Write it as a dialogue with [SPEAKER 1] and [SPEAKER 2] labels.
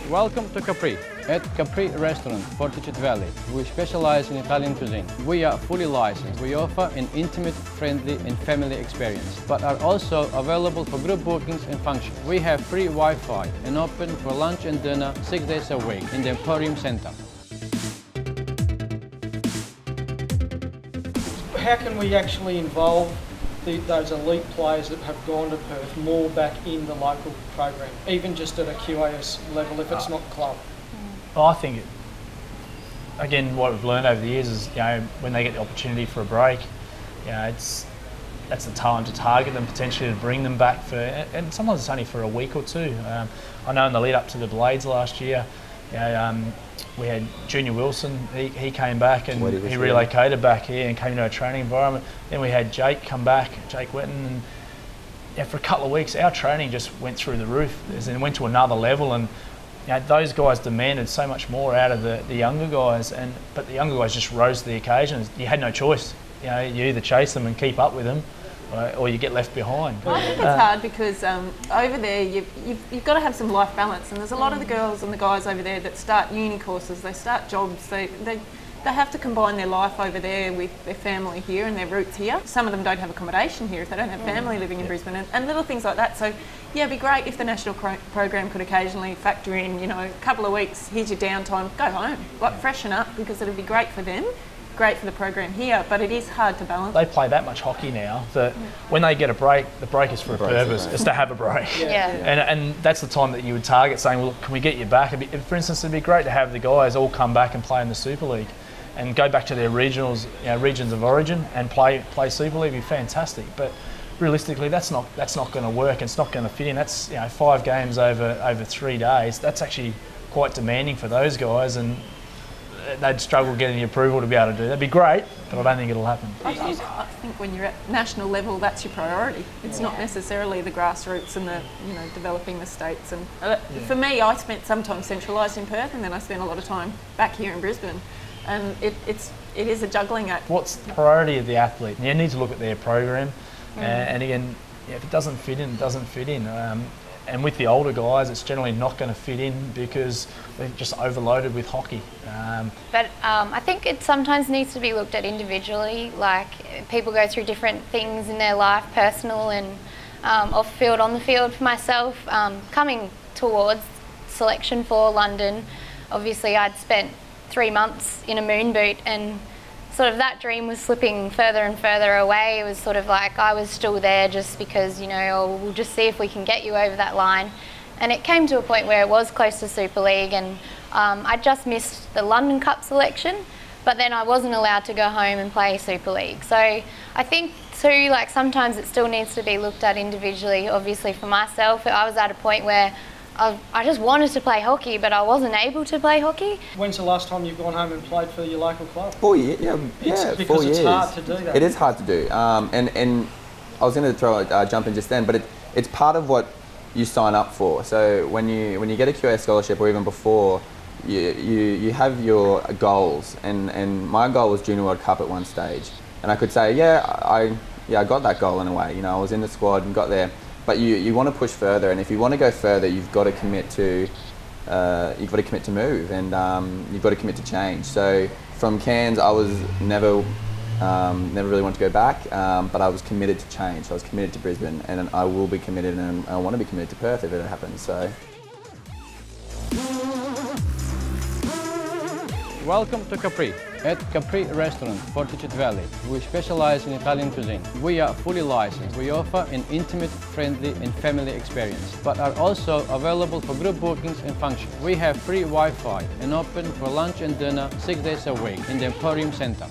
[SPEAKER 1] Welcome to Capri. At Capri Restaurant, Fortitude Valley, we specialize in Italian cuisine. We are fully licensed. We offer an intimate, friendly and family experience, but are also available for group bookings and functions. We have free Wi-Fi and open for lunch and dinner 6 days a week in the Emporium Center.
[SPEAKER 2] How can we actually involve those elite players that have gone to Perth more back in the local program, even just at a QAS level if it's not club?
[SPEAKER 3] Well, I think, again, what we've learned over the years is, when they get the opportunity for a break, that's the talent to target them, potentially to bring them back for, and sometimes it's only for a week or two. I know in the lead up to the Blades last year, we had Junior Wilson, he came back and he relocated back here and came into a training environment. Then we had Jake come back, Jake Wetton, and for a couple of weeks our training just went through the roof and went to another level, and those guys demanded so much more out of the younger guys, but the younger guys just rose to the occasion. You had no choice. You either chase them and keep up with them, or you get left behind.
[SPEAKER 4] I think it's hard because over there you've got to have some life balance, and there's a lot of the girls and the guys over there that start uni courses, they start jobs, they have to combine their life over there with their family here and their roots here. Some of them don't have accommodation here if they don't have family living in Brisbane, and little things like that. So yeah, it'd be great if the national program could occasionally factor in, a couple of weeks, here's your downtime, go home, freshen up, because it'd be great for them. Great for the program here, but it is hard to balance. They
[SPEAKER 3] play that much hockey now that when they get a break, the break is for a purpose. It's to have a break. And that's the time that you would target, saying, well, can we get you back? For instance, it'd be great to have the guys all come back and play in the Super League and go back to their regionals, regions of origin and play Super League. It'd be fantastic. But realistically, that's not going to work. It's not going to fit in. That's 5 games over 3 days. That's actually quite demanding for those guys, and they'd struggle getting the approval to be able to do that. That'd be great, but I don't think it'll happen.
[SPEAKER 4] I think when you're at national level, that's your priority. It's not necessarily the grassroots and the developing the states. And for me, I spent some time centralised in Perth, and then I spent a lot of time back here in Brisbane. And it is a juggling act.
[SPEAKER 3] What's the priority of the athlete? You need to look at their program, and again, if it doesn't fit in, it doesn't fit in. And with the older guys, it's generally not going to fit in because they're just overloaded with hockey.
[SPEAKER 5] But I think it sometimes needs to be looked at individually. Like, people go through different things in their life, personal and off field, on the field. For myself, coming towards selection for London, obviously I'd spent 3 months in a moon boot, and sort of that dream was slipping further and further away. It was sort of like I was still there just because, we'll just see if we can get you over that line. And it came to a point where it was close to Super League, and I just missed the London Cup selection, but then I wasn't allowed to go home and play Super League. So I think too, sometimes it still needs to be looked at individually. Obviously for myself, I was at a point where I just wanted to play hockey, but I wasn't able to play hockey.
[SPEAKER 2] When's the last time you've gone home and played for your local club?
[SPEAKER 6] 4 years,
[SPEAKER 2] Because
[SPEAKER 6] 4 years.
[SPEAKER 2] It's hard to do that.
[SPEAKER 6] It is hard to do, and I was going to jump in just then, but it's part of what you sign up for. So when you get a QA scholarship, or even before, you have your goals, and my goal was Junior World Cup at one stage, and I could say, I got that goal in a way. I was in the squad and got there. But you want to push further, and if you want to go further, you've got to commit to move, and you've got to commit to change. So from Cairns, I was never really wanted to go back, but I was committed to change. I was committed to Brisbane, and I will be committed, and I want to be committed to Perth if it happens. So.
[SPEAKER 1] Welcome to Capri. At Capri Restaurant, Fortitude Valley, we specialize in Italian cuisine. We are fully licensed. We offer an intimate, friendly and family experience, but are also available for group bookings and functions. We have free Wi-Fi and open for lunch and dinner 6 days a week in the Emporium Center.